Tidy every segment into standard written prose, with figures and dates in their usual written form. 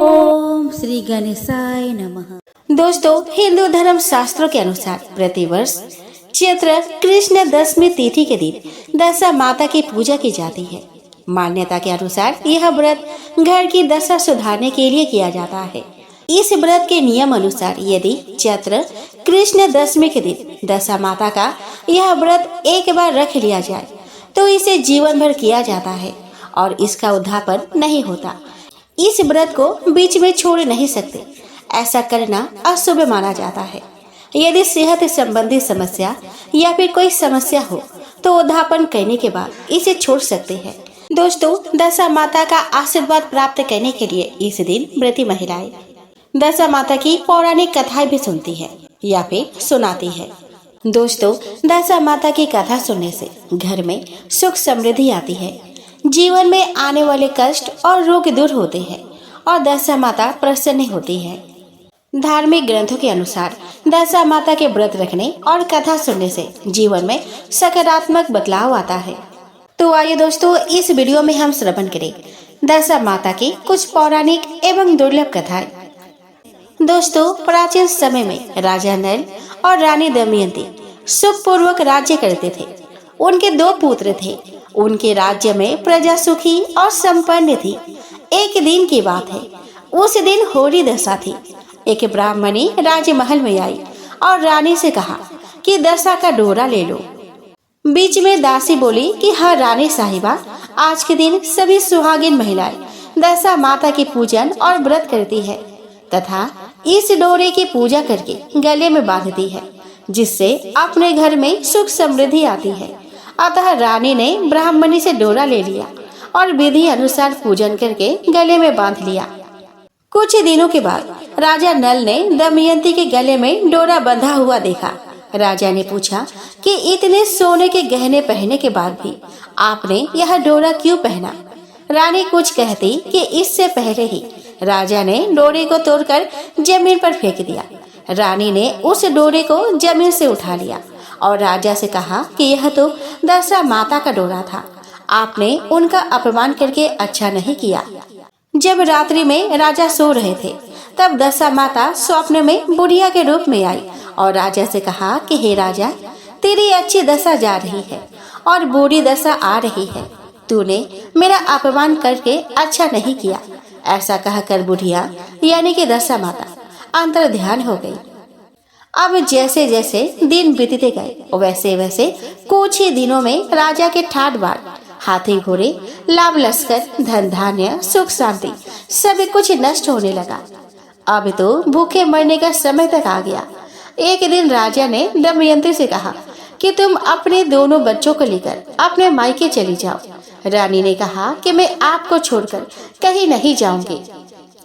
ओम श्री गणेशाय नमः। दोस्तों, हिंदू धर्म शास्त्रों के अनुसार प्रतिवर्ष चैत्र कृष्ण दशमी तिथि के दिन दशा माता की पूजा की जाती है। मान्यता के अनुसार यह व्रत घर की दशा सुधारने के लिए किया जाता है। इस व्रत के नियम अनुसार यदि चैत्र कृष्ण दशमी के दिन दशा माता का यह व्रत एक बार रख लिया जाए तो इसे जीवन भर किया जाता है और इसका उद्यापन नहीं होता। इस व्रत को बीच में छोड़ नहीं सकते। ऐसा करना अशुभ माना जाता है। यदि सेहत संबंधी समस्या या फिर कोई समस्या हो तो उद्यापन करने के बाद इसे छोड़ सकते हैं। दोस्तों, दशा माता का आशीर्वाद प्राप्त करने के लिए इस दिन व्रती महिलाएं दशा माता की पौराणिक कथाएं भी सुनती है या फिर सुनाती है। दोस्तों, दशा माता की कथा सुनने से घर में सुख समृद्धि आती है, जीवन में आने वाले कष्ट और रोग दूर होते हैं और दशा माता प्रसन्न होती है। धार्मिक ग्रंथों के अनुसार दशा माता के व्रत रखने और कथा सुनने से जीवन में सकारात्मक बदलाव आता है। तो आइए दोस्तों, इस वीडियो में हम श्रवण करें दशा माता की कुछ पौराणिक एवं दुर्लभ कथाएं। दोस्तों, प्राचीन समय में राजा नल और रानी दमयंती सुखपूर्वक राज्य करते थे। उनके 2 पुत्र थे। उनके राज्य में प्रजा सुखी और संपन्न थी। एक दिन की बात है, उस दिन होली दशा थी। एक ब्राह्मणी राजमहल में आई और रानी से कहा कि दशा का डोरा ले लो। बीच में दासी बोली कि हाँ रानी साहिबा, आज के दिन सभी सुहागिन महिलाएं दशा माता की पूजन और व्रत करती है तथा इस डोरे की पूजा करके गले में बांधती है, जिससे अपने घर में सुख समृद्धि आती है। अतः रानी ने ब्राह्मणी से डोरा ले लिया और विधि अनुसार पूजन करके गले में बांध लिया। कुछ दिनों के बाद राजा नल ने दमयंती के गले में डोरा बंधा हुआ देखा। राजा ने पूछा कि इतने सोने के गहने पहनने के बाद भी आपने यह डोरा क्यों पहना? रानी कुछ कहती कि इससे पहले ही राजा ने डोरे को तोड़कर जमीन पर फेंक दिया। रानी ने उस डोरे को जमीन से उठा लिया और राजा से कहा कि यह तो दशा माता का डोरा था। आपने उनका अपमान करके अच्छा नहीं किया। जब रात्रि में राजा सो रहे थे तब दशा माता स्वप्न में बुढ़िया के रूप में आई और राजा से कहा कि हे राजा, तेरी अच्छी दशा जा रही है और बुरी दशा आ रही है। तूने मेरा अपमान करके अच्छा नहीं किया। ऐसा कहकर बुढ़िया यानी कि दशा माता अंतर ध्यान हो गई। अब जैसे जैसे दिन बीतते गए वैसे वैसे कुछ ही दिनों में राजा के ठाट बाट, हाथी घोड़े, लाभ लश्कर, धन धान्य, सुख शांति सब कुछ नष्ट होने लगा। अब तो भूखे मरने का समय तक आ गया। एक दिन राजा ने दमयंती से कहा कि तुम अपने दोनों बच्चों को लेकर अपने मायके चली जाओ। रानी ने कहा कि मैं आपको छोड़कर कहीं नहीं जाऊंगी।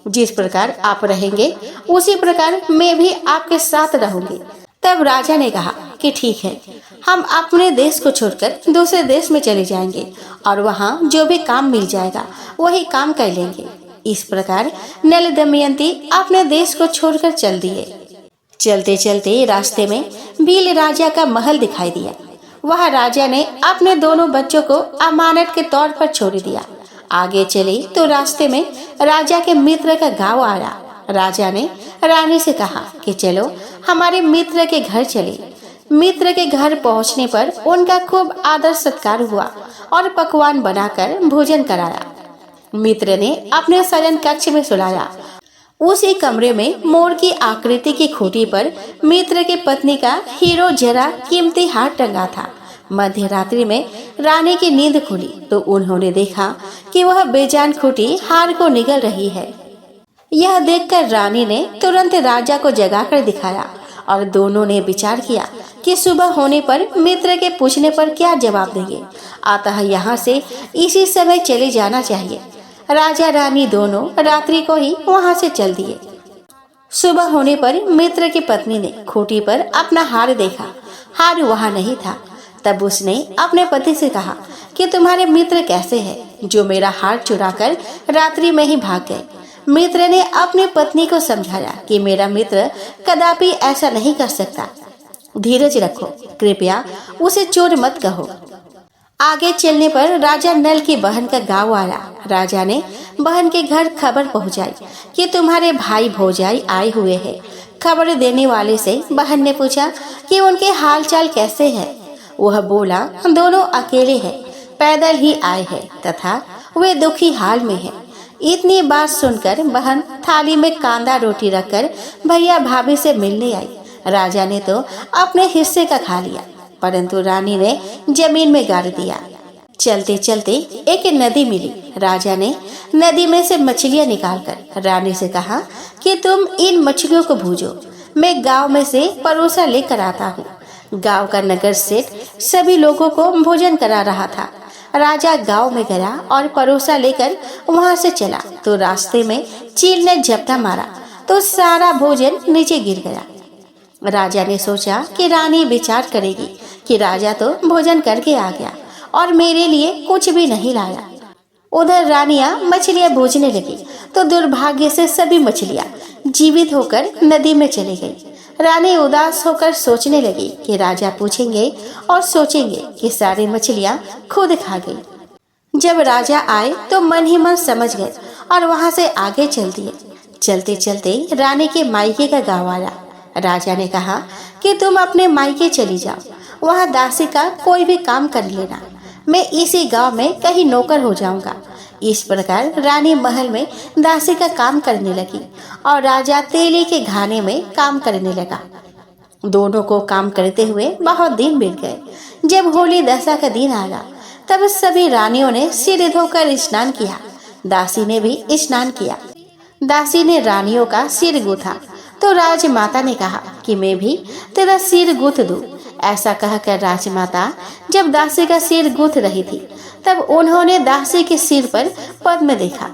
जिस प्रकार आप रहेंगे उसी प्रकार मैं भी आपके साथ रहूंगी। तब राजा ने कहा कि ठीक है, हम अपने देश को छोड़कर दूसरे देश में चले जाएंगे और वहाँ जो भी काम मिल जाएगा वही काम कर लेंगे। इस प्रकार नल दमयंती अपने देश को छोड़कर चल दिए। चलते चलते रास्ते में भील राजा का महल दिखाई दिया। वह राजा ने अपने दोनों बच्चों को अमानत के तौर पर छोड़ दिया। आगे चले तो रास्ते में राजा के मित्र का गांव आया। राजा ने रानी से कहा कि चलो हमारे मित्र के घर चले। मित्र के घर पहुंचने पर उनका खूब आदर सत्कार हुआ और पकवान बनाकर भोजन कराया। मित्र ने अपने शयन कक्ष में सुलाया। उसी कमरे में मोर की आकृति की खूंटी पर मित्र की पत्नी का हीरो जरा कीमती हार टंगा था। मध्य रात्रि में रानी की नींद खुली तो उन्होंने देखा कि वह बेजान खूंटी हार को निगल रही है। यह देखकर रानी ने तुरंत राजा को जगाकर दिखाया और दोनों ने विचार किया कि सुबह होने पर मित्र के पूछने पर क्या जवाब देंगे। अतः यहाँ से इसी समय चले जाना चाहिए। राजा रानी दोनों रात्रि को ही वहाँ से चल दिए। सुबह होने पर मित्र की पत्नी ने खूंटी पर अपना हार देखा। हार वहाँ नहीं था। तब उसने अपने पति से कहा कि तुम्हारे मित्र कैसे हैं जो मेरा हार चुराकर रात्रि में ही भाग गए। मित्र ने अपनी पत्नी को समझाया कि मेरा मित्र कदापि ऐसा नहीं कर सकता। धीरज रखो, कृपया उसे चोर मत कहो। आगे चलने पर राजा नल की बहन का गांव आया। राजा ने बहन के घर खबर पहुंचाई कि तुम्हारे भाई भौजाई आए हुए हैं। खबर देने वाले से बहन ने पूछा कि उनके हाल चाल कैसे है। वह बोला, दोनों अकेले हैं, पैदल ही आए हैं तथा वे दुखी हाल में हैं। इतनी बात सुनकर बहन थाली में कांदा रोटी रखकर भैया भाभी से मिलने आई। राजा ने तो अपने हिस्से का खा लिया, परंतु रानी ने जमीन में गाड़ दिया। चलते चलते एक नदी मिली। राजा ने नदी में से मछलियां निकालकर रानी से कहा कि तुम इन मछलियों को भूजो, मैं गांव में से परोसा लेकर आता हूँ। गांव का नगर सेठ सभी लोगों को भोजन करा रहा था। राजा गांव में गया और परोसा लेकर वहां से चला तो रास्ते में चील ने झपटा मारा तो सारा भोजन नीचे गिर गया। राजा ने सोचा कि रानी विचार करेगी कि राजा तो भोजन करके आ गया और मेरे लिए कुछ भी नहीं लाया। उधर रानियां मछलियां भूजने लगी तो दुर्भाग्य से सभी मछलियां जीवित होकर नदी में चली गई। रानी उदास होकर सोचने लगी कि राजा पूछेंगे और सोचेंगे कि सारी मछलियां खुद खा गई। जब राजा आए तो मन ही मन समझ गए और वहां से आगे चल दिए। चलते चलते रानी के मायके का गांव आया। राजा ने कहा कि तुम अपने मायके चली जाओ, वहां दासी का कोई भी काम कर लेना, मैं इसी गांव में कहीं नौकर हो जाऊंगा। इस प्रकार रानी महल में दासी का काम करने लगी और राजा तेली के घाने में काम करने लगा। दोनों को काम करते हुए बहुत दिन बीत गए। जब होली दशा का दिन आया तब सभी रानियों ने सिर धोकर स्नान किया। दासी ने भी स्नान किया। दासी ने रानियों का सिर गूथा तो राजमाता ने कहा कि मैं भी तेरा सिर गूथ दूं। ऐसा कहकर राजमाता जब दासी का सिर गूथ रही थी तब उन्होंने दासी के सिर पर पद्म देखा।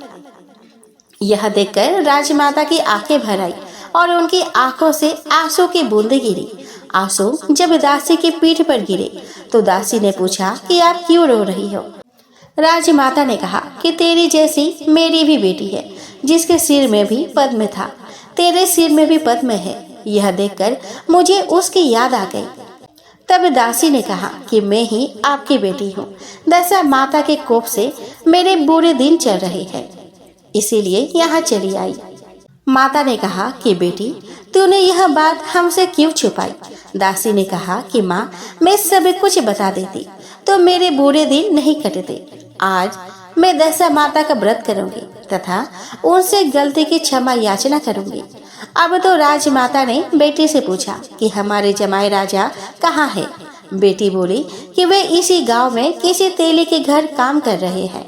यह देखकर राजमाता की आंखें भर आई और उनकी आंखों से आंसू की बूंदें गिरी। आंसू जब दासी की पीठ पर गिरे तो दासी ने पूछा कि आप क्यों रो रही हो। राजमाता ने कहा कि तेरी जैसी मेरी भी बेटी है जिसके सिर में भी पद्म था, तेरे सिर में भी पद्म है। यह देखकर मुझे उसकी याद आ गई। तब दासी ने कहा कि मैं ही आपकी बेटी हूँ। दशा माता के कोप से मेरे बुरे दिन चल रहे हैं, इसीलिए यहाँ चली आई। माता ने कहा कि बेटी तूने यह बात हमसे क्यों छुपाई। दासी ने कहा कि माँ, मैं सब कुछ बता देती तो मेरे बुरे दिन नहीं कटते। आज मैं दशा माता का व्रत करूंगी तथा उनसे गलती की क्षमा याचना करूंगी। अब तो राजमाता ने बेटी से पूछा कि हमारे जमाई राजा कहाँ है। बेटी बोली कि वे इसी गांव में किसी तेली के घर काम कर रहे हैं।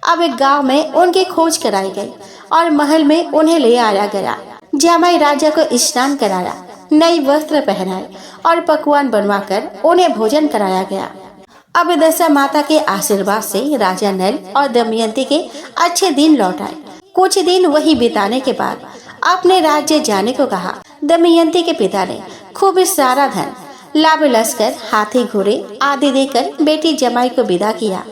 अब एक गांव में उनकी खोज कराई गई और महल में उन्हें ले आया गया। जमाई राजा को स्नान कराया, नई वस्त्र पहनाए और पकवान बनवाकर उन्हें भोजन कराया गया। अब दशा माता के आशीर्वाद से राजा नल और दमयंती के अच्छे दिन लौट आए। कुछ दिन वही बिताने के बाद अपने राज्य जाने को कहा। दमयंती के पिता ने खूब सारा धन, लाभ लश्कर, हाथी घोड़े आदि देकर बेटी जमाई को विदा किया।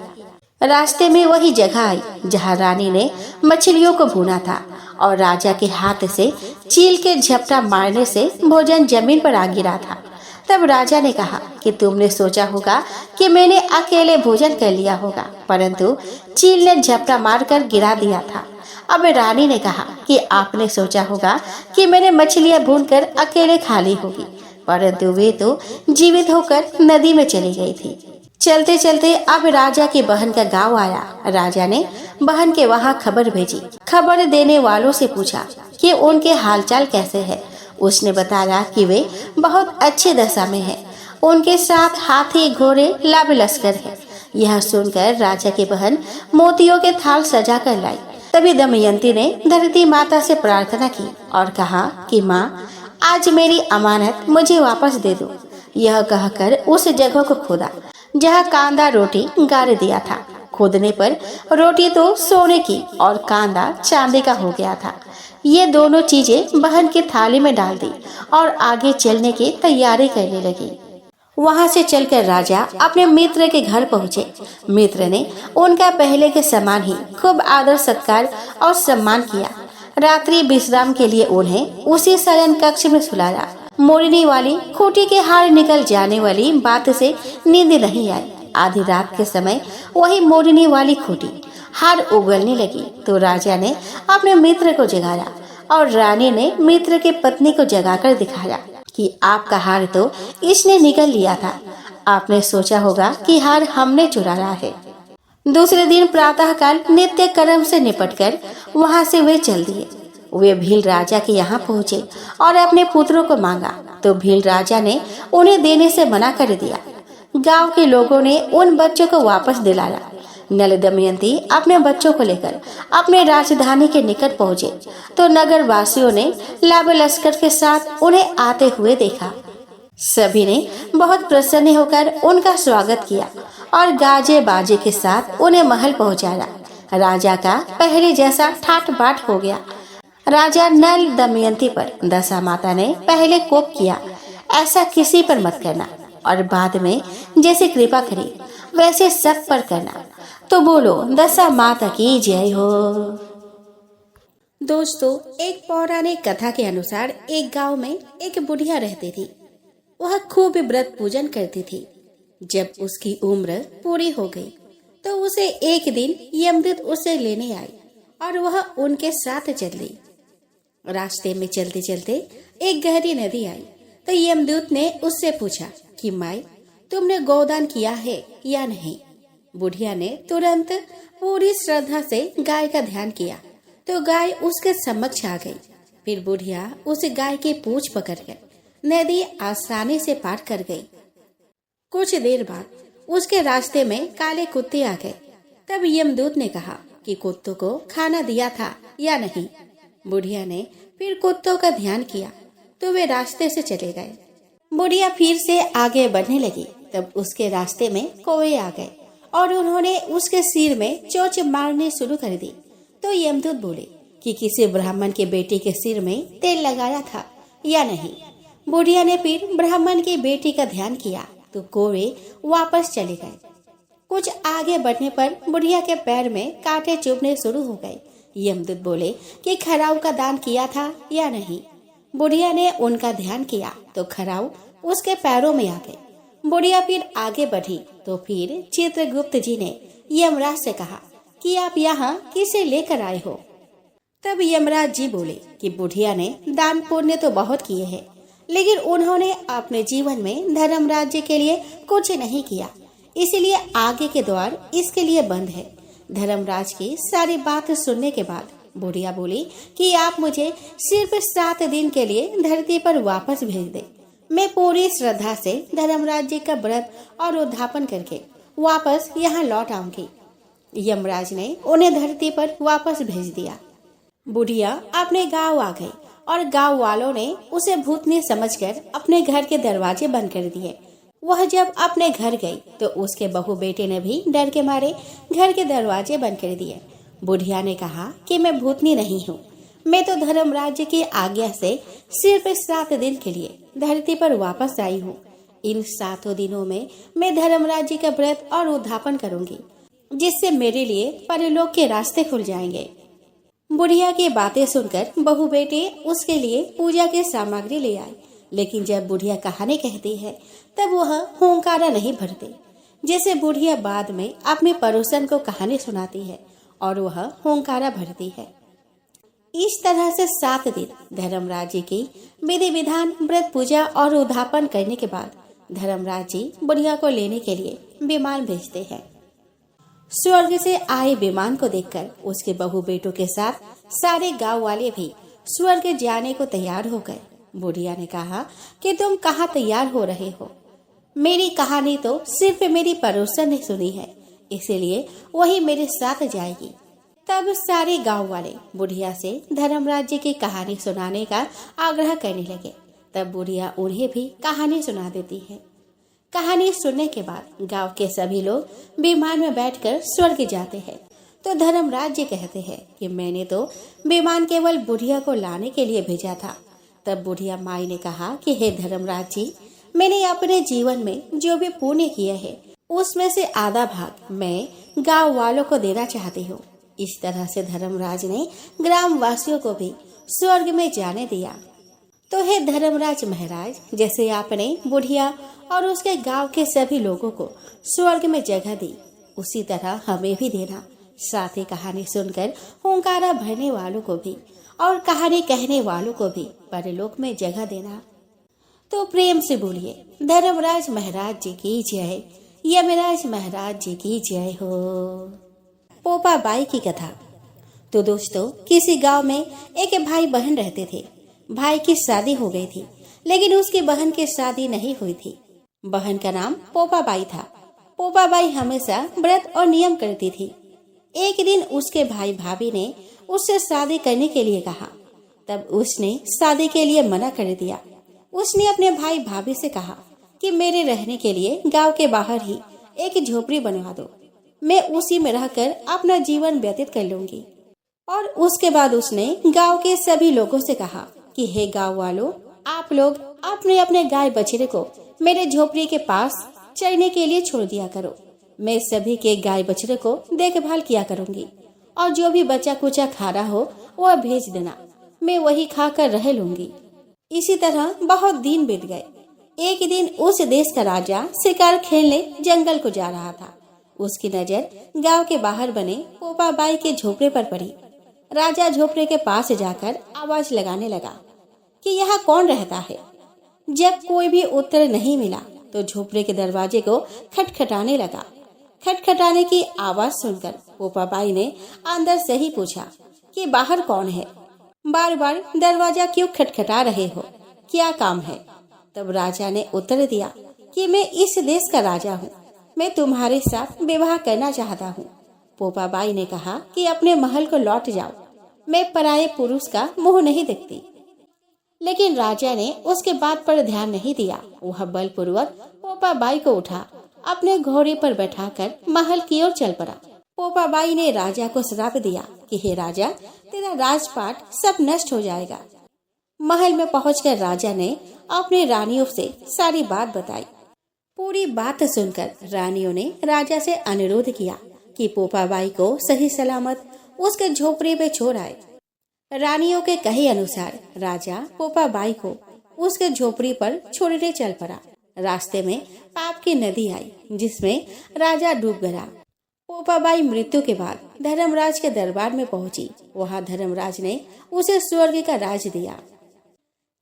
रास्ते में वही जगह आई जहाँ रानी ने मछलियों को भूना था और राजा के हाथ से चील के झपटा मारने से भोजन जमीन पर आ गिरा था। तब राजा ने कहा कि तुमने सोचा होगा कि मैंने अकेले भोजन कर लिया होगा, परंतु चील ने झपटा मारकर गिरा दिया था। अब रानी ने कहा कि आपने सोचा होगा कि मैंने मछलियां भूनकर अकेले खा ली होगी, परंतु वे तो जीवित होकर नदी में चली गई थी। चलते चलते अब राजा की बहन का गांव आया। राजा ने बहन के वहां खबर भेजी। खबर देने वालों से पूछा कि उनके हालचाल कैसे है। उसने बताया कि वे बहुत अच्छी दशा में हैं। उनके साथ हाथी घोड़े लाभ लश्कर है। यह सुनकर राजा की बहन मोतियों के थाल सजा कर लाई। तभी दमयंती ने धरती माता से प्रार्थना की और कहा कि माँ, आज मेरी अमानत मुझे वापस दे दो। यह कहकर उस जगह को खोदा जहाँ कांदा रोटी गाड़ दिया था। खोदने पर रोटी तो सोने की और कांदा चांदी का हो गया था। ये दोनों चीजें बहन की थाली में डाल दी और आगे चलने की तैयारी करने लगी। वहां से चलकर राजा अपने मित्र के घर पहुंचे। मित्र ने उनका पहले के समान ही खूब आदर सत्कार और सम्मान किया। रात्रि विश्राम के लिए उन्हें उसी शयन कक्ष में सुलाया। मोरनी वाली खूंटी के हार निकल जाने वाली बात से नींद नहीं आई। आधी रात के समय वही मोरनी वाली खूंटी हार उगलने लगी तो राजा ने अपने मित्र को जगाया और रानी ने मित्र की पत्नी को जगाकर दिखाया कि आपका हार तो इसने निगल लिया था। आपने सोचा होगा कि हार हमने चुराया है। दूसरे दिन प्रातःकाल नित्य कर्म से निपटकर वहां से वे चल दिए। वे भील राजा के यहाँ पहुँचे और अपने पुत्रों को मांगा तो भील राजा ने उन्हें देने से मना कर दिया। गांव के लोगों ने उन बच्चों को वापस दिलाया। नल दमयंती अपने बच्चों को लेकर अपने राजधानी के निकट पहुँचे तो नगर वासियों ने लाभ लश्कर के साथ उन्हें आते हुए देखा। सभी ने बहुत प्रसन्न होकर उनका स्वागत किया और गाजे बाजे के साथ उन्हें महल पहुंचाया। राजा का पहले जैसा ठाट बाट हो गया। राजा नल दमयंती पर दशा माता ने पहले कोप किया, ऐसा किसी पर मत करना, और बाद में जैसे कृपा करी वैसे सब पर करना। तो बोलो दशा माता की जय हो। दोस्तों, एक पौराणिक कथा के अनुसार एक गांव में एक बुढ़िया रहती थी। वह खूब व्रत पूजन करती थी। जब उसकी उम्र पूरी हो गई तो उसे एक दिन यमदूत उसे लेने आई और वह उनके साथ चल दी। रास्ते में चलते चलते एक गहरी नदी आई तो यमदूत ने उससे पूछा कि माई, तुमने गोदान किया है या नहीं। बुढ़िया ने तुरंत पूरी श्रद्धा से गाय का ध्यान किया तो गाय उसके समक्ष आ गई। फिर बुढ़िया उस गाय की पूंछ पकड़कर नदी आसानी से पार कर गई। कुछ देर बाद उसके रास्ते में काले कुत्ते आ गए। तब यमदूत ने कहा कि कुत्तों को खाना दिया था या नहीं। बुढ़िया ने फिर कुत्तों का ध्यान किया तो वे रास्ते से चले गए। बुढ़िया फिर से आगे बढ़ने लगी। तब उसके रास्ते में कौवे आ गए और उन्होंने उसके सिर में चोंच मारनी शुरू कर दी। तो यमदूत बोले कि किसी ब्राह्मण के बेटे के सिर में तेल लगाया था या नहीं। बुढ़िया ने फिर ब्राह्मण की बेटी का ध्यान किया तो कौवे वापस चले गए। कुछ आगे बढ़ने पर बुढ़िया के पैर में कांटे चुभने शुरू हो गए। यमदूत बोले कि खराव का दान किया था या नहीं। बुढ़िया ने उनका ध्यान किया तो खराव उसके पैरों में आ गए। बुढ़िया फिर आगे बढ़ी तो फिर चित्रगुप्त जी ने यमराज से कहा कि आप यहाँ किसे लेकर आए हो। तब यमराज जी बोले कि बुढ़िया ने दान पुण्य तो बहुत किए हैं, लेकिन उन्होंने अपने जीवन में धर्म राज्य के लिए कुछ नहीं किया, इसलिए आगे के द्वार इसके लिए बंद है। धर्मराज की सारी बात सुनने के बाद बुढ़िया बोली कि आप मुझे सिर्फ 7 दिन के लिए धरती पर वापस भेज दे। मैं पूरी श्रद्धा से धर्मराज जी का व्रत और उद्यापन करके वापस यहाँ लौट आऊंगी। यमराज ने उन्हें धरती पर वापस भेज दिया। बुढ़िया अपने गांव आ गई और गांव वालों ने उसे भूतनी समझकर अपने घर के दरवाजे बंद कर दिए। वह जब अपने घर गई तो उसके बहू बेटे ने भी डर के मारे घर के दरवाजे बंद कर दिए। बुढ़िया ने कहा कि मैं भूतनी नहीं हूँ, मैं तो धर्मराज की आज्ञा से सिर्फ 7 दिन के लिए धरती पर वापस आई हूँ। इन 7 दिनों में मैं धर्मराज का व्रत और उद्यापन करूंगी, जिससे मेरे लिए परलोक के रास्ते खुल जाएंगे। बुढ़िया की बातें सुनकर बहू बेटे उसके लिए पूजा की सामग्री ले आए, लेकिन जब बुढ़िया कहानी कहती है तब वह हुंकारा नहीं भरते। जैसे बुढ़िया बाद में अपने पड़ोसन को कहानी सुनाती है और वह हुंकारा भरती है। इस तरह से 7 दिन धर्मराज जी की विधि विधान व्रत पूजा और उद्यापन करने के बाद धर्मराज जी बुढ़िया को लेने के लिए विमान भेजते हैं। स्वर्ग से आए विमान को देखकर उसके बहू बेटों के साथ सारे गांव वाले भी स्वर्ग जाने को तैयार हो गए। बुढ़िया ने कहा कि तुम कहाँ तैयार हो रहे हो? मेरी कहानी तो सिर्फ मेरी पड़ोसन ने सुनी है, इसीलिए वही मेरे साथ जाएगी। तब सारे गांव वाले बुढ़िया से धर्मराज जी की कहानी सुनाने का आग्रह करने लगे। तब बुढ़िया उन्हें भी कहानी सुना देती है। कहानी सुनने के बाद गांव के सभी लोग विमान में बैठकर स्वर्ग जाते हैं। तो धर्मराज जी कहते हैं कि मैंने तो विमान केवल बुढ़िया को लाने के लिए भेजा था। तब बुढ़िया माई ने कहा कि हे धर्मराज जी, मैंने अपने जीवन में जो भी पुण्य किया है उसमें से आधा भाग मैं गांव वालों को देना चाहती हूँ। इस तरह से धर्मराज ने ग्राम वासियों को भी स्वर्ग में जाने दिया। तो हे धर्मराज महाराज, जैसे आपने बुढ़िया और उसके गांव के सभी लोगों को स्वर्ग में जगह दी, उसी तरह हमें भी देना। साथ ही कहानी सुनकर हुंकारा भरने वालों को भी और कहानी कहने वालों को भी परलोक में जगह देना। तो प्रेम से बोलिए, धर्मराज महाराज जी की जय, यमराज महाराज जी की जय हो। पोपा बाई की कथा। तो दोस्तों, किसी गांव में एक भाई बहन रहते थे। भाई की शादी हो गई थी, लेकिन उसकी बहन की शादी नहीं हुई थी। बहन का नाम पोपा बाई था। पोपा बाई हमेशा व्रत और नियम करती थी। एक दिन उसके भाई भाभी ने उससे शादी करने के लिए कहा। तब उसने शादी के लिए मना कर दिया। उसने अपने भाई भाभी से कहा कि मेरे रहने के लिए गांव के बाहर ही एक झोपड़ी बनवा दो, मैं उसी में रहकर अपना जीवन व्यतीत कर लूंगी। और उसके बाद उसने गांव के सभी लोगों से कहा कि हे गांव वालों, आप लोग अपने अपने गाय बछड़े को मेरे झोपड़ी के पास चरने के लिए छोड़ दिया करो। मैं सभी के गाय बछड़े को देखभाल किया करूंगी और जो भी बचा कुचा खा रहा हो वह भेज देना, मैं वही खाकर रह लूंगी। इसी तरह बहुत दिन बीत गए। एक दिन उस देश का राजा शिकार खेलने जंगल को जा रहा था। उसकी नजर गांव के बाहर बने पोपा बाई के झोपड़े पर पड़ी। राजा झोपड़े के पास जाकर आवाज लगाने लगा कि यहाँ कौन रहता है। जब कोई भी उत्तर नहीं मिला तो झोपड़े के दरवाजे को खटखटाने लगा। खटखटाने की आवाज सुनकर पोपा बाई ने अंदर से ही पूछा कि बाहर कौन है, बार बार दरवाजा क्यों खटखटा रहे हो, क्या काम है। तब राजा ने उत्तर दिया कि मैं इस देश का राजा हूँ, मैं तुम्हारे साथ विवाह करना चाहता हूँ। पोपा बाई ने कहा कि अपने महल को लौट जाओ, मैं पराये पुरुष का मुंह नहीं देखती। लेकिन राजा ने उसके बात पर ध्यान नहीं दिया। वह बलपूर्वक पोपा बाई को उठा अपने घोड़े पर बैठाकर महल की ओर चल पड़ा। पोपा बाई ने राजा को श्राप दिया कि हे राजा, तेरा राजपाट सब नष्ट हो जाएगा। महल में पहुंचकर राजा ने अपने रानियों से सारी बात बताई। पूरी बात सुनकर रानियों ने राजा से अनुरोध किया कि पोपा बाई को सही सलामत उसके झोपड़े पे छोड़ आए। रानियों के कहे अनुसार राजा पोपा बाई को उसके झोपड़ी पर छोड़ने चल पड़ा। रास्ते में पाप की नदी आई, जिसमें राजा डूब गया। पोपा बाई मृत्यु के बाद धर्मराज के दरबार में पहुंची। वहां धर्मराज ने उसे स्वर्ग का राज दिया।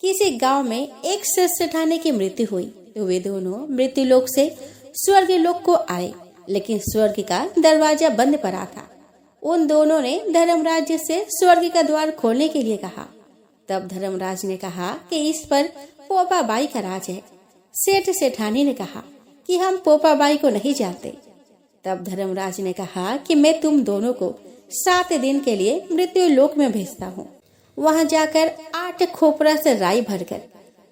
किसी गांव में एक सेठानी की मृत्यु हुई तो वे दोनों मृत्यु लोक से स्वर्ग लोक को आए, लेकिन स्वर्ग का दरवाजा बंद पड़ा था। उन दोनों ने धर्मराज से स्वर्ग का द्वार खोलने के लिए कहा। तब धर्मराज ने कहा कि इस पर पोपा बाई का राज है। सेठ सेठानी ने कहा कि हम पोपा बाई को नहीं जानते। तब धर्मराज ने कहा कि मैं तुम दोनों को 7 दिन के लिए मृत्यु लोक में भेजता हूँ। वहाँ जाकर 8 खोपरा से राई भरकर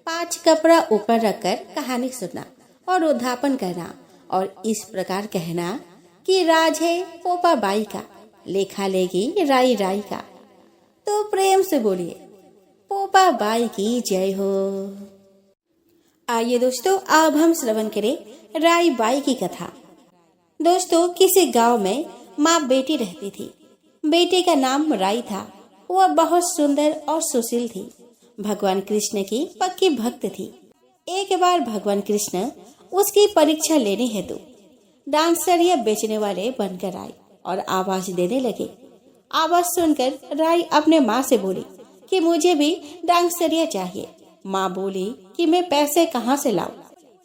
5 कपड़ा ऊपर रखकर कहानी सुनना और उद्धापन करना और इस प्रकार कहना कि राज है पोपा बाई का, लेखा लेगी राई राई का। तो प्रेम से बोलिए, पोपा बाई की जय हो। आइए दोस्तों, अब हम श्रवण करें राई बाई की कथा। दोस्तों, किसी गांव में माँ बेटी रहती थी। बेटी का नाम राई था। वह बहुत सुंदर और सुशील थी। भगवान कृष्ण की पक्की भक्त थी। एक बार भगवान कृष्ण उसकी परीक्षा लेने हेतु डांसरिया बेचने वाले बनकर आए और आवाज देने लगे। आवाज सुनकर राई अपने माँ से बोली कि मुझे भी डांसरिया चाहिए। माँ बोली कि मैं पैसे कहाँ से लाऊं?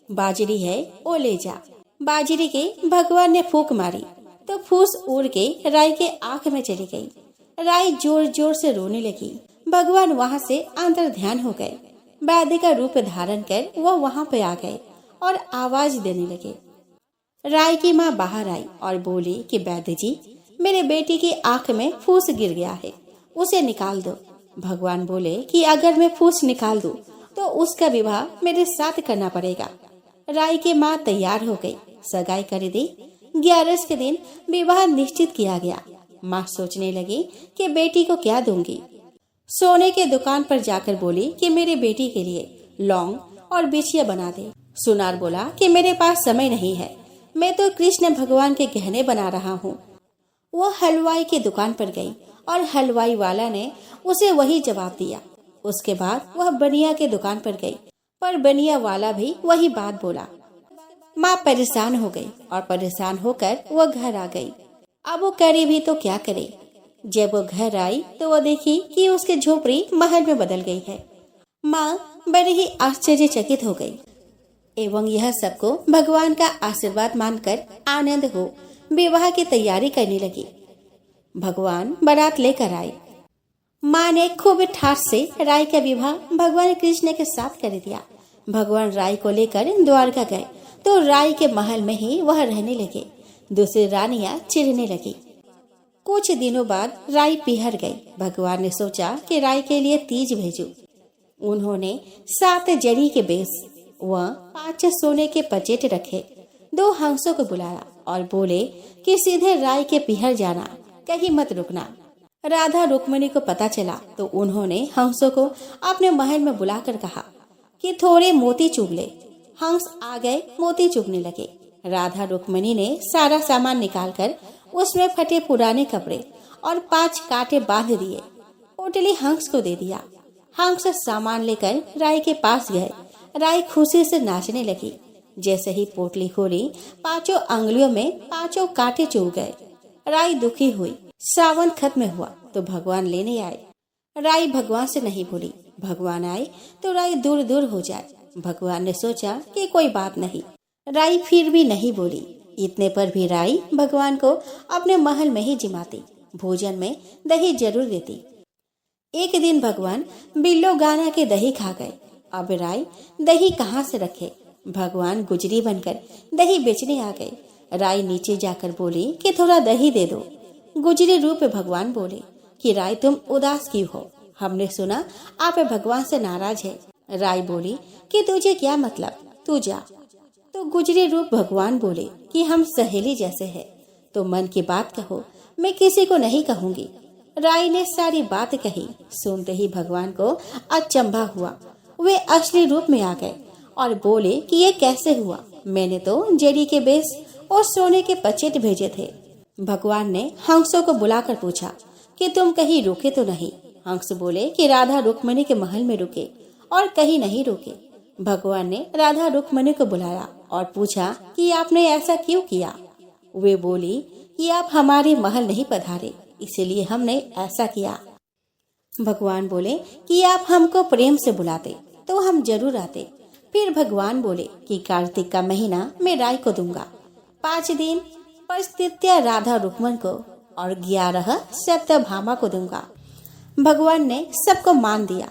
बाजरी है वो ले जा। बाजरी के भगवान ने फूंक मारी तो फूस उड़ के राई के आंख में चली गई। राई जोर जोर से रोने लगी। भगवान वहाँ से अंतर ध्यान हो गए। वैद्य का रूप धारण कर वो वहाँ पे आ गए और आवाज देने लगे। राई की माँ बाहर आई और बोली कि वैद्य जी, मेरे बेटी की आंख में फूस गिर गया है, उसे निकाल दो। भगवान बोले कि अगर मैं फूस निकाल दूं तो उसका विवाह मेरे साथ करना पड़ेगा। राई की माँ तैयार हो गई, सगाई कर दी। 11 के दिन विवाह निश्चित किया गया। माँ सोचने लगी कि बेटी को क्या दूंगी। सोने के दुकान पर जाकर बोली कि मेरी बेटी के लिए लौंग और बिछिया बना दे। सुनार बोला कि मेरे पास समय नहीं है, मैं तो कृष्ण भगवान के गहने बना रहा हूँ। वो हलवाई की दुकान पर गई और हलवाई वाला ने उसे वही जवाब दिया उसके बाद वह बनिया के दुकान पर गई, पर बनिया वाला भी वही बात बोला। माँ परेशान हो गई और परेशान होकर वो घर आ गई। अब वो करे भी तो क्या करे। जब वो घर आई तो वो देखी कि उसकी झोपड़ी महल में बदल गई है। माँ बड़ी ही आश्चर्यचकित हो गई एवं यह सबको भगवान का आशीर्वाद मानकर आनंद हो विवाह की तैयारी करने लगी। भगवान बारात लेकर आए। माँ ने खूब ठाठ से राय का विवाह भगवान कृष्ण के साथ कर दिया। भगवान राय को लेकर द्वारका गए तो राय के महल में ही वह रहने लगे। दूसरी रानियां चिढ़ने लगी। कुछ दिनों बाद राय पिहर गई। भगवान ने सोचा कि राय के लिए तीज भेजूं। उन्होंने 7 जरी के बेस व 5 सोने के पचेट रखे। 2 हंसों को बुलाया और बोले कि सीधे राय के पिहर जाना, कहीं मत रुकना। राधा रुक्मिणी को पता चला तो उन्होंने हंसों को अपने महल में बुलाकर कहा कि थोड़े मोती चुग ले। हंस आ गए, मोती चुगने लगे। राधा रुक्मिणी ने सारा सामान निकालकर उसमें फटे पुराने कपड़े और 5 कांटे बांध दिए। पोटली हंस को दे दिया। हंस सामान लेकर राय के पास गए। राय खुशी से नाचने लगी। जैसे ही पोटली खोली 5 अंगुलियों में 5 कांटे चुभ गए। राय दुखी हुई। सावन खत्म हुआ तो भगवान लेने आए। राय भगवान से नहीं बोली। भगवान आए तो राय दूर दूर हो जाए। भगवान ने सोचा कि कोई बात नहीं। राय फिर भी नहीं बोली। इतने पर भी राय भगवान को अपने महल में ही जिमाती। भोजन में दही जरूर देती। एक दिन भगवान बिल्लो गाना के दही खा गए। अब राय दही कहाँ से रखे। भगवान गुजरी बनकर दही बेचने आ गए। राय नीचे जाकर बोली कि थोड़ा दही दे दो। गुजरी रूप में भगवान बोले कि राय तुम उदास क्यों हो, हमने सुना आप भगवान से नाराज है। राय बोली कि तुझे क्या मतलब, तू जा। तो गुजरी रूप भगवान बोले कि हम सहेली जैसे हैं, तो मन की बात कहो, मैं किसी को नहीं कहूँगी। राय ने सारी बात कही। सुनते ही भगवान को अचंभा हुआ। वे असली रूप में आ गए और बोले कि ये कैसे हुआ, मैंने तो जरी के बेस और सोने के पचेट भेजे थे। भगवान ने हंसों को बुलाकर पूछा कि तुम कहीं रुके तो नहीं। हंस बोले कि राधा रुक्मिणी के महल में रुके और कहीं नहीं रुके। भगवान ने राधा रुक्मिणी को बुलाया और पूछा कि आपने ऐसा क्यों किया। वे बोली कि आप हमारे महल नहीं पधारे, इसीलिए हमने ऐसा किया। भगवान बोले कि आप हमको प्रेम से बुलाते तो हम जरूर आते। फिर भगवान बोले कि कार्तिक का महीना मैं राय को दूंगा। 5 दिन परिस्थितिया राधा रुक्मन को और 11 सत्यभामा को दूंगा। भगवान ने सबको मान दिया।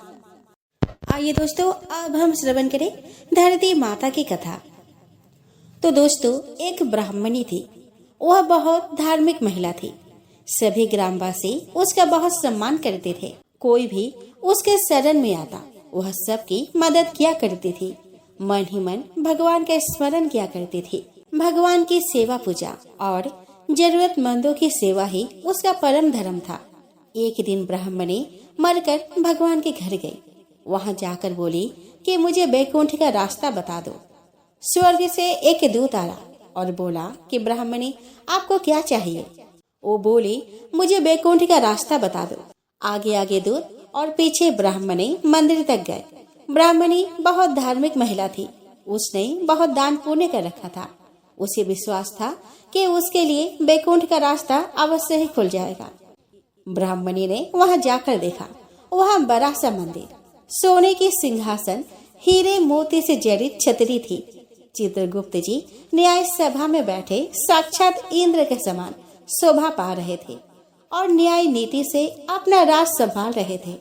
आइए दोस्तों, अब हम श्रवण करें धरती माता की कथा। तो दोस्तों, एक ब्राह्मणी थी। वह बहुत धार्मिक महिला थी। सभी ग्रामवासी उसका बहुत सम्मान करते थे। कोई भी उसके शरण में आता वह सबकी मदद किया करती थी। मन ही मन भगवान का स्मरण किया करती थी। भगवान की सेवा पूजा और जरूरतमंदों की सेवा ही उसका परम धर्म था। एक दिन ब्राह्मणी मरकर भगवान के घर गई। वहां जाकर बोली कि मुझे बैकुंठ का रास्ता बता दो। स्वर्ग से एक दूत आया और बोला कि ब्राह्मणी आपको क्या चाहिए। वो बोली मुझे बैकुंठ का रास्ता बता दो। आगे आगे दूत और पीछे ब्राह्मणी मंदिर तक गए। ब्राह्मणी बहुत धार्मिक महिला थी। उसने बहुत दान पुण्य कर रखा था। उसे विश्वास था कि उसके लिए बैकुंठ का रास्ता अवश्य ही खुल जाएगा। ब्राह्मणी ने वहां जाकर देखा। वहां बड़ा सा मंदिर, सोने की सिंहासन, हीरे मोती से जड़ित छतरी थी। चित्रगुप्त जी न्याय सभा में बैठे साक्षात इंद्र के समान शोभा पा रहे थे और न्याय नीति से अपना राज संभाल रहे थे।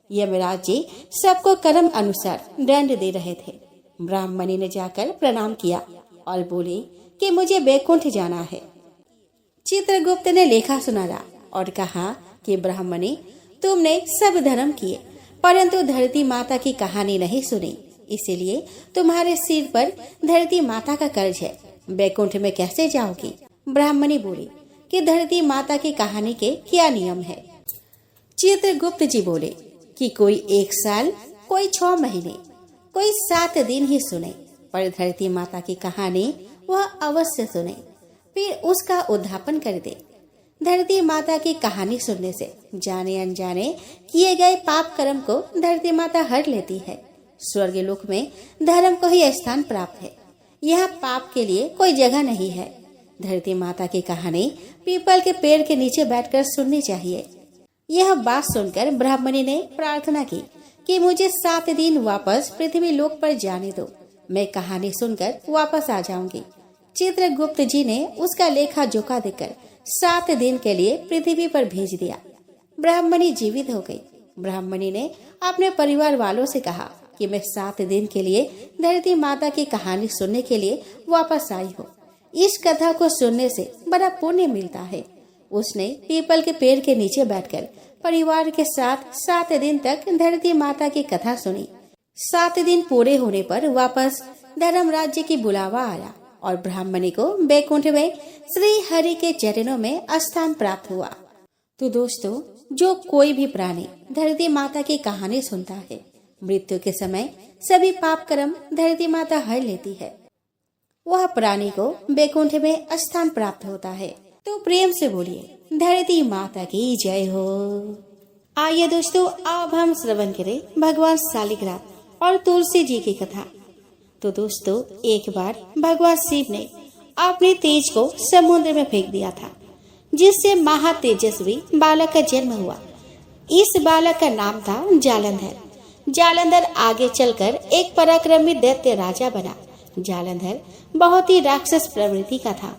यमराज जी सबको कर्म अनुसार दंड दे रहे थे। ब्राह्मणी ने जाकर प्रणाम किया और बोली कि मुझे बैकुंठ जाना है। चित्रगुप्त ने लेखा सुनाया और कहा कि ब्राह्मणी तुमने सब धर्म किए परंतु धरती माता की कहानी नहीं सुनी, इसीलिए तुम्हारे सिर पर धरती माता का कर्ज है। बैकुंठ में कैसे जाओगी। ब्राह्मणी बोली कि धरती माता की कहानी के क्या नियम है। चित्रगुप्त जी बोले कि कोई 1 साल, कोई 6 महीने, कोई 7 दिन ही सुने, पर धरती माता की कहानी वह अवश्य सुने, फिर उसका उद्धापन कर दे। धरती माता की कहानी सुनने से जाने अनजाने किए गए पाप कर्म को धरती माता हर लेती है। स्वर्ग लोक में धर्म को ही स्थान प्राप्त है। यहाँ पाप के लिए कोई जगह नहीं है। धरती माता की कहानी पीपल के पेड़ के नीचे बैठकर सुननी चाहिए। यह बात सुनकर ब्राह्मणी ने प्रार्थना की कि मुझे 7 दिन वापस पृथ्वी लोक पर जाने दो। मैं कहानी सुनकर वापस आ जाऊंगी। चित्रगुप्त जी ने उसका लेखा जोखा देकर 7 दिन के लिए पृथ्वी पर भेज दिया। ब्राह्मणी जीवित हो गई। ब्राह्मणी ने अपने परिवार वालों से कहा कि मैं 7 दिन के लिए धरती माता की कहानी सुनने के लिए वापस आई हूँ। इस कथा को सुनने से बड़ा पुण्य मिलता है। उसने पीपल के पेड़ के नीचे बैठकर परिवार के साथ 7 दिन तक धरती माता की कथा सुनी। 7 दिन पूरे होने पर वापस धर्म राज्य की बुलावा आया और ब्राह्मणी को बैकुंठ में श्री हरि के चरणों में स्थान प्राप्त हुआ। तो दोस्तों, जो कोई भी प्राणी धरती माता की कहानी सुनता है, मृत्यु के समय सभी पाप कर्म धरती माता हर लेती है। वह प्राणी को बैकुंठ में स्थान प्राप्त होता है। तो प्रेम से बोलिए धरती माता की जय हो। आइए दोस्तों, अब हम श्रवण करें भगवान शालिग्राम और तुलसी जी की कथा। तो दोस्तों, एक बार भगवान शिव ने अपने तेज को समुद्र में फेंक दिया था, जिससे महातेजस्वी बालक का जन्म हुआ। इस बालक का नाम था जालंधर। जालंधर आगे चलकर एक पराक्रमी दैत्य राजा बना। जालंधर बहुत ही राक्षस प्रवृत्ति का था।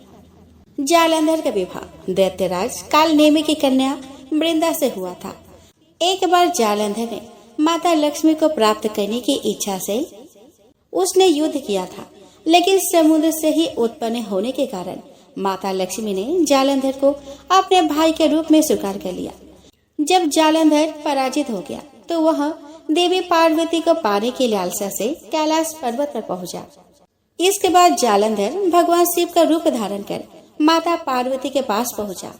जालंधर का विवाह दैत्यराज कालनेमी की कन्या वृंदा से हुआ था। एक बार जालंधर ने माता लक्ष्मी को प्राप्त करने की इच्छा से उसने युद्ध किया था, लेकिन समुद्र से ही उत्पन्न होने के कारण माता लक्ष्मी ने जालंधर को अपने भाई के रूप में स्वीकार कर लिया। जब जालंधर पराजित हो गया तो वह देवी पार्वती को पाने की लालसा से कैलाश पर्वत पर पहुंचा। इसके बाद जालंधर भगवान शिव का रूप धारण कर माता पार्वती के पास पहुंचा,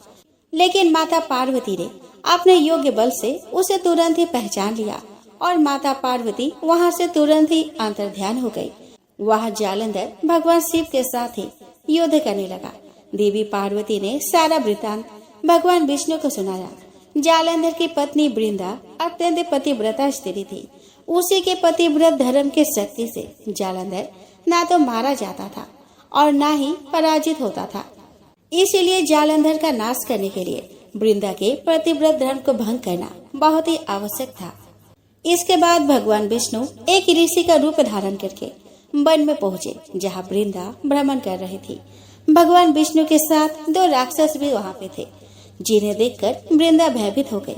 लेकिन माता पार्वती ने अपने योग्य बल से उसे तुरंत ही पहचान लिया और माता पार्वती वहां से तुरंत ही अंतर्ध्यान हो गई। वह जालंधर भगवान शिव के साथ ही युद्ध करने लगा। देवी पार्वती ने सारा वृतांत भगवान विष्णु को सुनाया। जालंधर की पत्नी वृंदा अत्यंत पतिव्रता स्त्री थी। उसी के पतिव्रत धर्म के शक्ति से जालंधर ना तो मारा जाता था और ना ही पराजित होता था। इसीलिए जालंधर का नाश करने के लिए वृंदा के पतिव्रत धर्म को भंग करना बहुत ही आवश्यक था। इसके बाद भगवान विष्णु एक ऋषि का रूप धारण करके वन में पहुँचे, जहाँ वृंदा भ्रमण कर रही थी। भगवान विष्णु के साथ 2 राक्षस भी वहाँ पे थे, जिन्हें देखकर वृंदा भयभीत हो गई।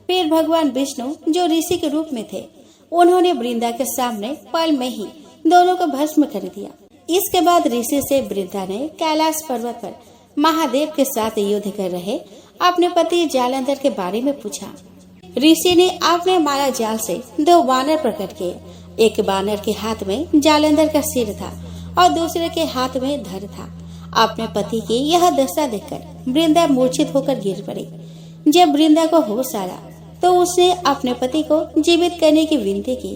फिर भगवान विष्णु जो ऋषि के रूप में थे, उन्होंने वृंदा के सामने पल में ही दोनों को भस्म कर दिया। इसके बाद ऋषि से वृंदा ने कैलाश पर्वत पर महादेव के साथ युद्ध कर रहे अपने पति जालंधर के बारे में पूछा। ऋषि ने अपने माया जाल से 2 बानर प्रकट किए। एक बानर के हाथ में जालंधर का सिर था और दूसरे के हाथ में धड़ था। अपने पति की यह दशा देखकर वृंदा मूर्छित होकर गिर पड़ी। जब वृंदा को होश आया तो उसने अपने पति को जीवित करने की विनती की।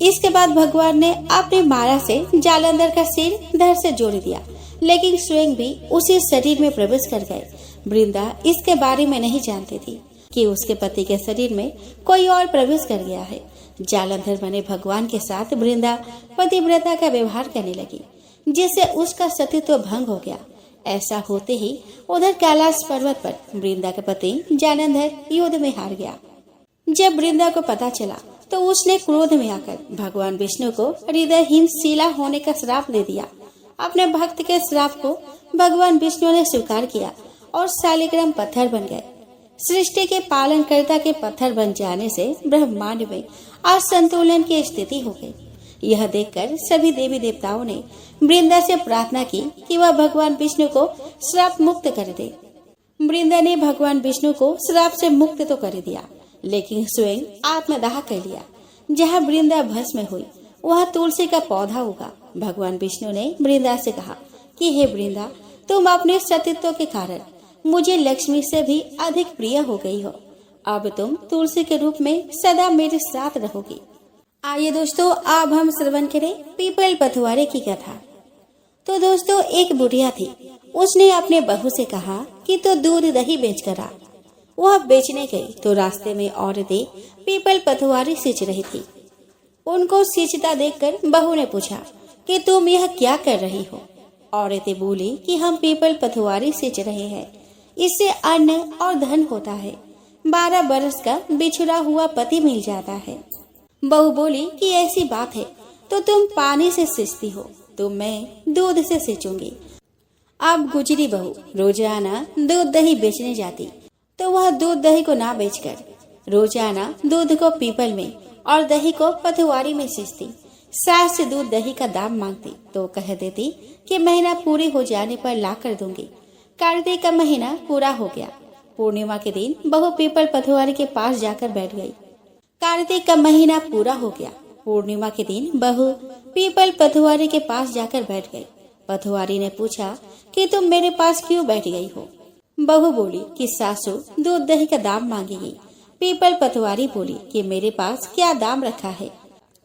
इसके बाद भगवान ने अपनी माया से जालंधर का सिर धड़ से जोड़ दिया, लेकिन स्वयं भी उसी शरीर में प्रवेश कर गए। वृंदा इसके बारे में नहीं जानती थी कि उसके पति के शरीर में कोई और प्रवेश कर गया है। जालंधर बने भगवान के साथ वृंदा पतिव्रता का व्यवहार करने लगी, जिससे उसका सतीत्व भंग हो गया। ऐसा होते ही उधर कैलाश पर्वत पर वृंदा का पति जालंधर युद्ध में हार गया। जब वृंदा को पता चला तो उसने क्रोध में आकर भगवान विष्णु को हृदयहीन शिला होने का श्राप दे दिया। अपने भक्त के श्राप को भगवान विष्णु ने स्वीकार किया और शालिग्राम पत्थर बन गए। सृष्टि के पालनकर्ता के पत्थर बन जाने से ब्रह्मांड में असंतुलन की स्थिति हो गई। यह देखकर सभी देवी देवताओं ने वृंदा से प्रार्थना की कि वह भगवान विष्णु को श्राप मुक्त कर दे। वृंदा ने भगवान विष्णु को श्राप से मुक्त तो कर दिया, लेकिन स्वयं आत्मदाह कर लिया। जहाँ वृंदा भस्म हुई वहाँ तुलसी का पौधा उगा। भगवान विष्णु ने वृंदा से कहा कि हे वृंदा, तुम अपने सतीत्व के कारण मुझे लक्ष्मी से भी अधिक प्रिय हो गई हो। अब तुम तुलसी के रूप में सदा मेरे साथ रहोगी। आइए दोस्तों, अब हम श्रवण करें पीपल पथवारे की कथा। तो दोस्तों एक बुढ़िया थी, उसने अपने बहू से कहा कि तो दूध दही बेच कर आ। वह बेचने गई तो रास्ते में औरतें पीपल पथवारी सींच रही थी। उनको सींचता देखकर बहू ने पूछा कि तुम यह क्या कर रही हो। औरतें बोली कि हम पीपल पथवारी सींच रहे हैं, इससे अन्न और धन होता है, 12 बरस का बिछड़ा हुआ पति मिल जाता है। बहू बोली कि ऐसी बात है तो तुम पानी से सींचती हो तो मैं दूध से सींचूंगी। अब गुजरी बहू रोजाना दूध दही बेचने जाती तो वह दूध दही को ना बेचकर रोजाना दूध को पीपल में और दही को पथवारी में सींचती। सास से दूध दही का दाम मांगती तो कह देती कि महीना पूरी हो जाने पर ला कर दूंगी। कार्तिक का महीना पूरा हो गया। पूर्णिमा के दिन बहू पीपल पथवारी के पास जाकर बैठ गई। कार्तिक का महीना पूरा हो गया। पूर्णिमा के दिन बहू पीपल पथवारी के पास जाकर बैठ गई। पथवारी ने पूछा कि तुम मेरे पास क्यों बैठ गई हो। बहू बोली कि सासू दूध दही का दाम मांगेगी। पीपल पथवारी बोली कि मेरे पास क्या दाम रखा है,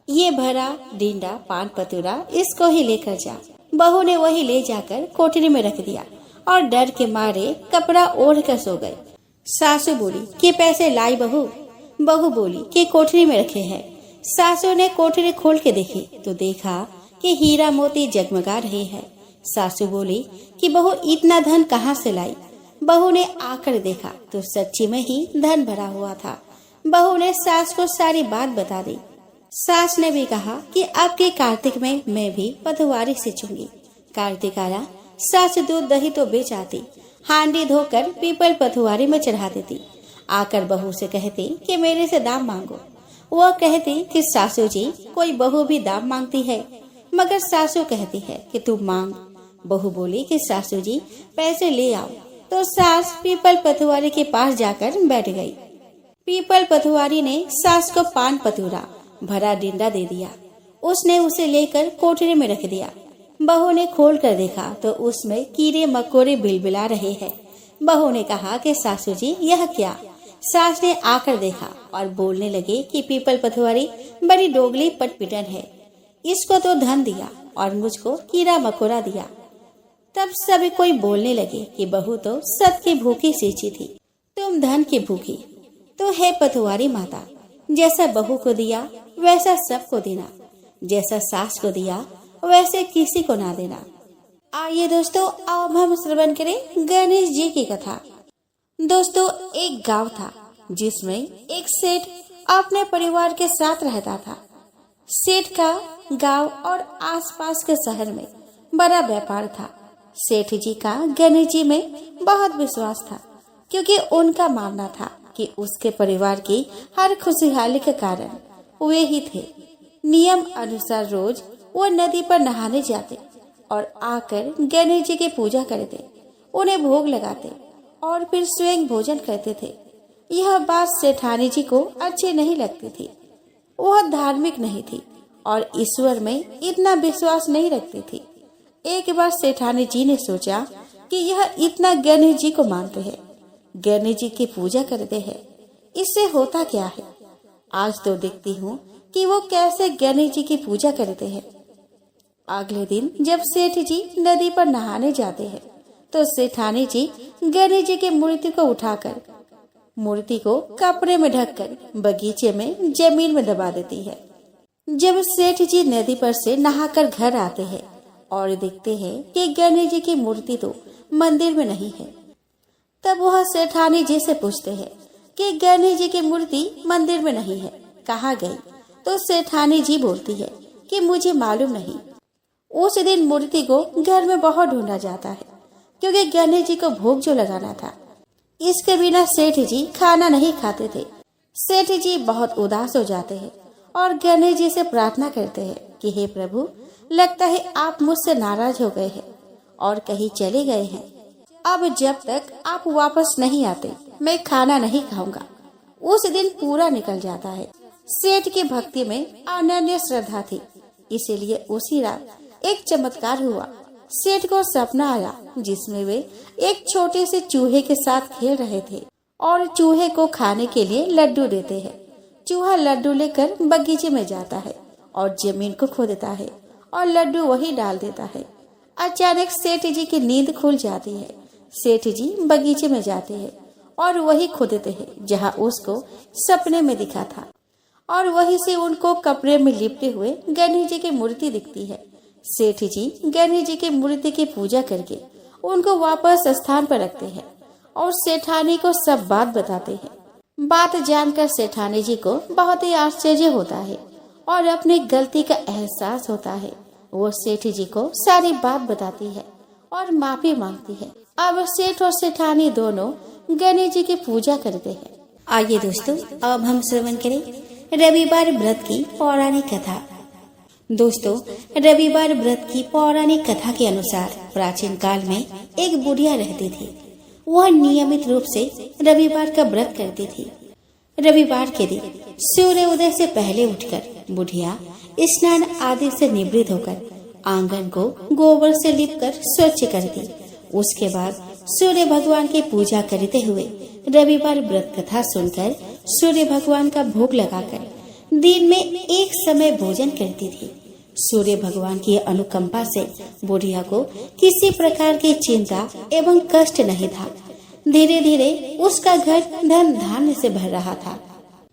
ये भरा डींडा पान पतूरा इसको ही लेकर जा। बहू ने वही ले जाकर कोठरी में रख दिया और डर के मारे कपड़ा ओढ़ कर सो गए। सासू बोली कि पैसे लाई बहू। बहू बोली कि कोठरी में रखे हैं। सासू ने कोठरी खोल के देखी तो देखा कि हीरा मोती जगमगा रहे हैं। सासू बोली कि बहू इतना धन कहाँ से लाई। बहू ने आकर देखा तो सच्ची में ही धन भरा हुआ था। बहू ने सास को सारी बात बता दी। सास ने भी कहा कि अब के कार्तिक में मैं भी पथवारी सींचूंगी। कार्तिक आया, सास दूध दही तो बेच आती, हांडी धोकर पीपल पथवारी में चढ़ा देती। आकर बहू से कहती कि मेरे से दाम मांगो। वह कहती कि सासू जी कोई बहू भी दाम मांगती है, मगर सासू कहती है कि तू मांग। बहू बोली कि सासू जी पैसे ले आओ। तो सास पीपल पथवारी के पास जाकर बैठ गई। पीपल पथवारी ने सास को पान पतूरा भरा डींडा दे दिया। उसने उसे लेकर कोठरी में रख दिया। बहू ने खोल कर देखा तो उसमें कीड़े मकोड़े बिलबिला रहे हैं। बहू ने कहा कि सासू जी यह क्या। सास ने आकर देखा और बोलने लगे कि पीपल पथवारी बड़ी डोगली पटपिटन है, इसको तो धन दिया और मुझको कीड़ा मकोड़ा दिया। तब सभी कोई बोलने लगे कि बहू तो सत की भूखी सींची थी, तुम धन की भूखी। तो है पथवारी माता, जैसा बहू को दिया वैसा सबको देना, जैसा सास को दिया वैसे किसी को ना देना। आइए दोस्तों अब हम श्रवण करें गणेश जी की कथा। दोस्तों एक गांव था जिसमें एक सेठ अपने परिवार के साथ रहता था। सेठ का गांव और आसपास के शहर में बड़ा व्यापार था। सेठ जी का गणेश जी में बहुत विश्वास था, क्योंकि उनका मानना था कि उसके परिवार की हर खुशहाली के कारण वे ही थे। नियम अनुसार रोज वो नदी पर नहाने जाते और आकर गणेश जी की पूजा करते, उन्हें भोग लगाते और फिर स्वयं भोजन करते थे। यह बात सेठानी जी को अच्छी नहीं लगती थी। वह धार्मिक नहीं थी और ईश्वर में इतना विश्वास नहीं रखती थी। एक बार सेठानी जी ने सोचा कि यह इतना गणेश जी को मानते हैं, गणेश जी की पूजा करते हैं, इससे होता क्या है। आज तो देखती हूँ कि वो कैसे गणेश जी की पूजा करते हैं। अगले दिन जब सेठ जी नदी पर नहाने जाते हैं तो सेठानी जी गणेश जी की मूर्ति को उठाकर मूर्ति को कपड़े में ढककर बगीचे में जमीन में दबा देती है। जब सेठ जी नदी पर से नहाकर घर आते हैं और देखते हैं कि गणेश जी की मूर्ति तो मंदिर में नहीं है, तब वह सेठानी जी से पूछते हैं कि गणेश जी की मूर्ति मंदिर में नहीं है, कहाँ गई। तो सेठानी जी बोलती है कि मुझे मालूम नहीं। उस दिन मूर्ति को घर में बहुत ढूंढा जाता है, क्योंकि गणेश जी को भोग जो लगाना था। इसके बिना सेठ जी खाना नहीं खाते थे। सेठ जी बहुत उदास हो जाते हैं और गणेश जी से प्रार्थना करते हैं कि हे प्रभु, लगता है आप मुझसे नाराज हो गए हैं और कहीं चले गए हैं। अब जब तक आप वापस नहीं आते मैं खाना नहीं खाऊंगा। उस दिन पूरा निकल जाता है। सेठ की भक्ति में अनन्य श्रद्धा थी, इसीलिए उसी रात एक चमत्कार हुआ। सेठ को सपना आया जिसमें वे एक छोटे से चूहे के साथ खेल रहे थे और चूहे को खाने के लिए लड्डू देते हैं। चूहा लड्डू लेकर बगीचे में जाता है और जमीन को खोदता है और लड्डू वही डाल देता है। अचानक सेठ जी की नींद खुल जाती है। सेठ जी बगीचे में जाते हैं और वही खोदते हैं जहाँ उसको सपने में दिखा था, और वहीं से उनको कपड़े में लिपटे हुए गणेश जी की मूर्ति दिखती है। सेठ जी गणेश जी की मूर्ति की पूजा करके उनको वापस स्थान पर रखते हैं और सेठानी को सब बात बताते हैं। बात जानकर सेठानी जी को बहुत ही आश्चर्य होता है और अपनी गलती का एहसास होता है। वो सेठ जी को सारी बात बताती है और माफी मांगती है। अब सेठ और सेठानी दोनों गणेश जी की पूजा करते हैं। आइए दोस्तों, अब हम श्रवण करें रविवार व्रत की पौराणिक कथा। दोस्तों, रविवार व्रत की पौराणिक कथा के अनुसार प्राचीन काल में एक बुढ़िया रहती थी। वह नियमित रूप से रविवार का व्रत करती थी। रविवार के दिन सूर्य उदय से पहले उठकर बुढ़िया स्नान आदि से निवृत्त होकर आंगन को गोबर से लिपकर स्वच्छ करती। उसके बाद सूर्य भगवान की पूजा करते हुए रविवार व्रत कथा सुनकर सूर्य भगवान का भोग लगाकर दिन में एक समय भोजन करती थी। सूर्य भगवान की अनुकंपा से बुढ़िया को किसी प्रकार की चिंता एवं कष्ट नहीं था। धीरे धीरे उसका घर धन धान्य से भर रहा था।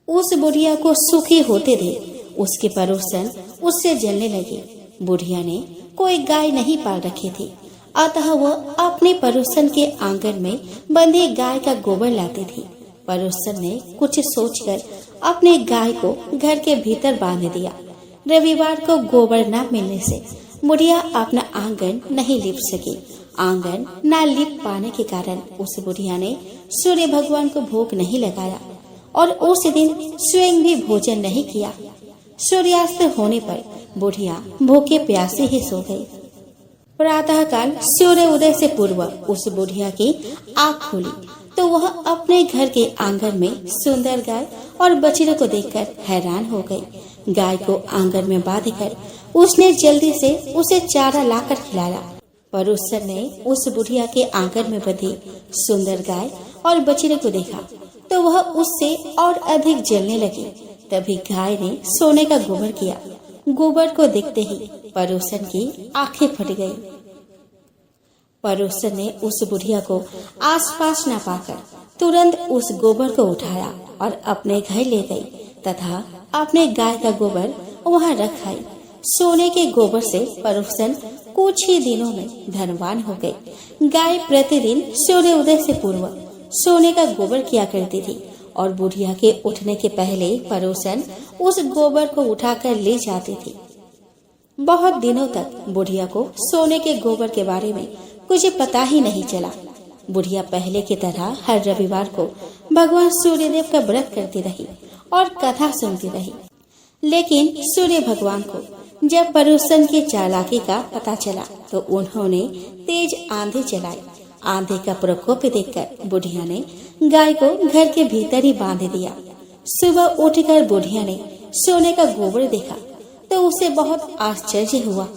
उस बुढ़िया को सुखी होते देख उसके पड़ोसन उससे जलने लगे। बुढ़िया ने कोई गाय नहीं पाल रखी थी, अतः वह अपने पड़ोसन के आंगन में बंधी गाय का गोबर लाती थी। पड़ोसन ने कुछ सोचकर अपने गाय को घर के भीतर बांध दिया। रविवार को गोबर न मिलने से बुढ़िया अपना आंगन नहीं लिप सकी। आंगन न लिप पाने के कारण उस बुढ़िया ने सूर्य भगवान को भोग नहीं लगाया और उस दिन स्वयं भी भोजन नहीं किया। सूर्यास्त होने पर बुढ़िया भूखे प्यासे ही सो गई। प्रातः काल सूर्य उदय से पूर्व उस बुढ़िया की आँख खुली तो वह अपने घर के आंगन में सुंदर गाय और बछड़े को देखकर हैरान हो गई। गाय को आंगन में बांधकर उसने जल्दी से उसे चारा लाकर खिलाया। पड़ोसन ने उस बुढ़िया के आंगन में बंधी सुंदर गाय और बछड़े को देखा तो वह उससे और अधिक जलने लगी। तभी गाय ने सोने का गोबर किया। गोबर को देखते ही पड़ोसन की आंखें फट गई। पड़ोसन ने उस बुढ़िया को आसपास न पाकर तुरंत उस गोबर को उठाया और अपने घर ले गई तथा अपने गाय का गोबर वहां रख आई। सोने के गोबर से पड़ोसन कुछ ही दिनों में धनवान हो गई। गाय प्रतिदिन सूर्य उदय से पूर्व सोने का गोबर किया करती थी और बुढ़िया के उठने के पहले पड़ोसन उस गोबर को उठाकर ले जाती थी। बहुत दिनों तक बुढ़िया को सोने के गोबर के बारे में कुछ पता ही नहीं चला। बुढ़िया पहले की तरह हर रविवार को भगवान सूर्यदेव का व्रत करती रही और कथा सुनती रही। लेकिन सूर्य भगवान को जब पड़ोसन की चालाकी का पता चला तो उन्होंने तेज आंधी चलाई। आंधी का प्रकोप देखकर बुढ़िया ने गाय को घर के भीतर ही बांध दिया। सुबह उठकर बुढ़िया ने सोने का गोबर देखा तो उसे बहुत आश्चर्य हुआ।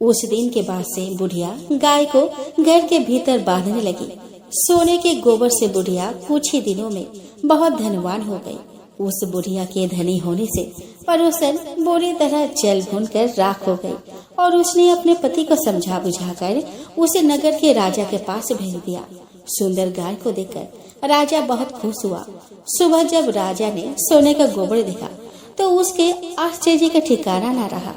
उस दिन के बाद से बुढ़िया गाय को घर के भीतर बांधने लगी। सोने के गोबर से बुढ़िया कुछ ही दिनों में बहुत धनवान हो गई। उस बुढ़िया के धनी होने से पड़ोसन बुरी तरह जल भून कर राख हो गई और उसने अपने पति को समझा बुझाकर उसे नगर के राजा के पास भेज दिया। सुंदर गाय को देखकर राजा बहुत खुश हुआ। सुबह जब राजा ने सोने का गोबर देखा तो उसके आश्चर्य का ठिकाना न रहा।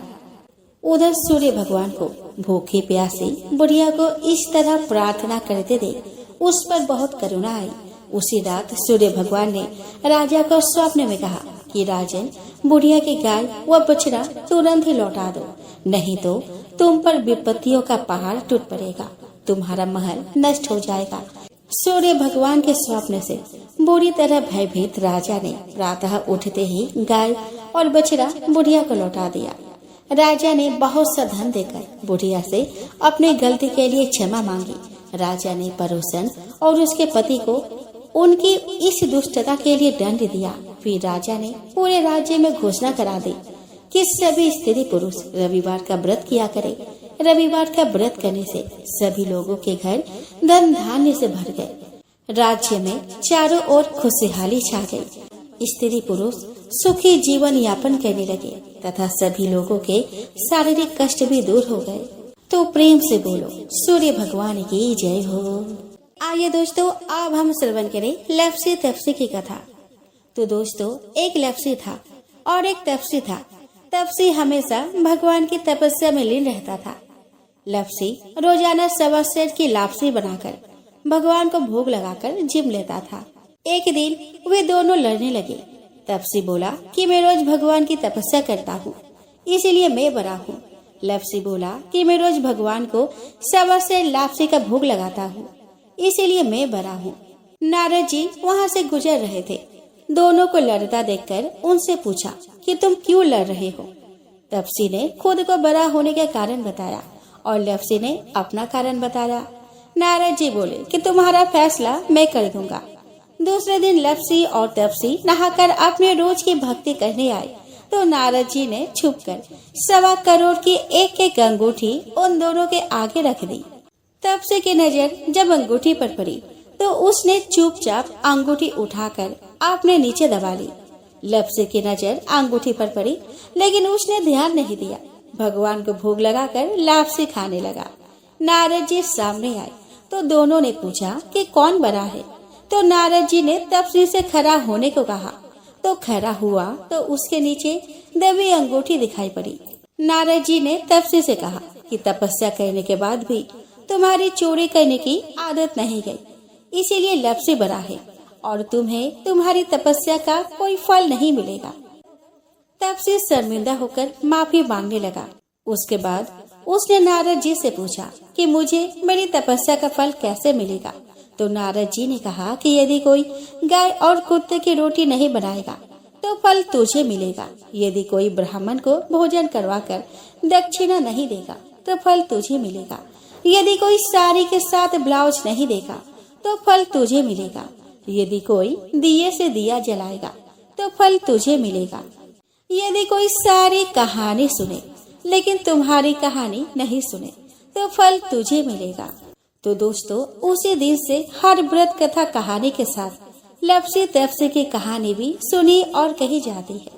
उधर सूर्य भगवान को भूखे प्यासे बुढ़िया को इस तरह प्रार्थना करते देख उस पर बहुत करुणा आई। उसी रात सूर्य भगवान ने राजा को स्वप्न में कहा कि राजन, बुढ़िया की गाय व बछड़ा तुरंत ही लौटा दो, नहीं तो तुम पर विपत्तियों का पहाड़ टूट पड़ेगा, तुम्हारा महल नष्ट हो जाएगा। सूर्य भगवान के स्वप्न से बुरी तरह भयभीत राजा ने प्रातः उठते ही गाय और बछड़ा बुढ़िया को लौटा दिया। राजा ने बहुत सा धन देकर बुढ़िया से अपनी गलती के लिए क्षमा मांगी। राजा ने पड़ोसन और उसके पति को उनकी इस दुष्टता के लिए दंड दिया। फिर राजा ने पूरे राज्य में घोषणा करा दी कि सभी स्त्री पुरुष रविवार का व्रत किया करे। रविवार का व्रत करने से सभी लोगों के घर धन धान्य से भर गए। राज्य में चारों ओर खुशहाली छा गई। स्त्री पुरुष सुखी जीवन यापन करने लगे तथा सभी लोगों के शारीरिक कष्ट भी दूर हो गए। तो प्रेम से बोलो सूर्य भगवान की जय हो। आइए दोस्तों, अब हम श्रवण करें लफ्सी तपसी की कथा। तो दोस्तों, एक लफ्सी था और एक तपसी था। तपसी हमेशा भगवान की तपस्या में लीन रहता था। लफ्सी रोजाना 1.25 सेर की लापसी बनाकर भगवान को भोग लगाकर जिम लेता था। एक दिन वे दोनों लड़ने लगे। तपसी बोला कि मैं रोज भगवान की तपस्या करता हूँ, इसीलिए मैं बड़ा हूँ। लफ्सी बोला कि मैं रोज भगवान को 1.25 सेर लापसी का भोग लगाता हूँ, इसीलिए मैं बड़ा हूँ। नारद जी वहाँ से गुजर रहे थे। दोनों को लड़ता देखकर उनसे पूछा कि तुम क्यों लड़ रहे हो। तपसी ने खुद को बड़ा होने का कारण बताया और लफ्सी ने अपना कारण बताया। नारद जी बोले कि तुम्हारा फैसला मैं कर दूंगा। दूसरे दिन लफ्सी और तपसी नहाकर अपने रोज की भक्ति करने आए तो नारद जी ने छुपकर 1.25 करोड़ की एक अंगूठी उन दोनों के आगे रख दी। तपसी की नजर जब अंगूठी पर पड़ी तो उसने चुपचाप अंगूठी उठाकर अपने नीचे दबा ली। लफ्सी की नजर अंगूठी पर पड़ी लेकिन उसने ध्यान नहीं दिया। भगवान को भोग लगाकर लापसी खाने लगा। नारद जी सामने आए तो दोनों ने पूछा कि कौन बड़ा है। तो नारद जी ने तपसी से खड़ा होने को कहा तो खड़ा हुआ तो उसके नीचे दबी अंगूठी दिखाई पड़ी। नारद जी ने तपसी से कहा कि तपस्या करने के बाद भी तुम्हारी चोरी करने की आदत नहीं गई, इसीलिए लफ्सी बड़ा है और तुम्हें तुम्हारी तपस्या का कोई फल नहीं मिलेगा। तपसी शर्मिंदा होकर माफी मांगने लगा। उसके बाद उसने नारद जी से पूछा कि मुझे मेरी तपस्या का फल कैसे मिलेगा। तो नारद जी ने कहा कि यदि कोई गाय और कुत्ते की रोटी नहीं बनाएगा तो फल तुझे मिलेगा। यदि कोई ब्राह्मण को भोजन करवाकर दक्षिणा नहीं देगा तो फल तुझे मिलेगा। यदि कोई साड़ी के साथ ब्लाउज नहीं देगा तो फल तुझे मिलेगा। यदि कोई दिए से दिया जलाएगा तो फल तुझे मिलेगा। यदि कोई सारी कहानी सुने लेकिन तुम्हारी कहानी नहीं सुने तो फल तुझे मिलेगा। तो दोस्तों, उसी दिन से हर व्रत कथा कहानी के साथ लफ्सी तपसी की कहानी भी सुनी और कही जाती है।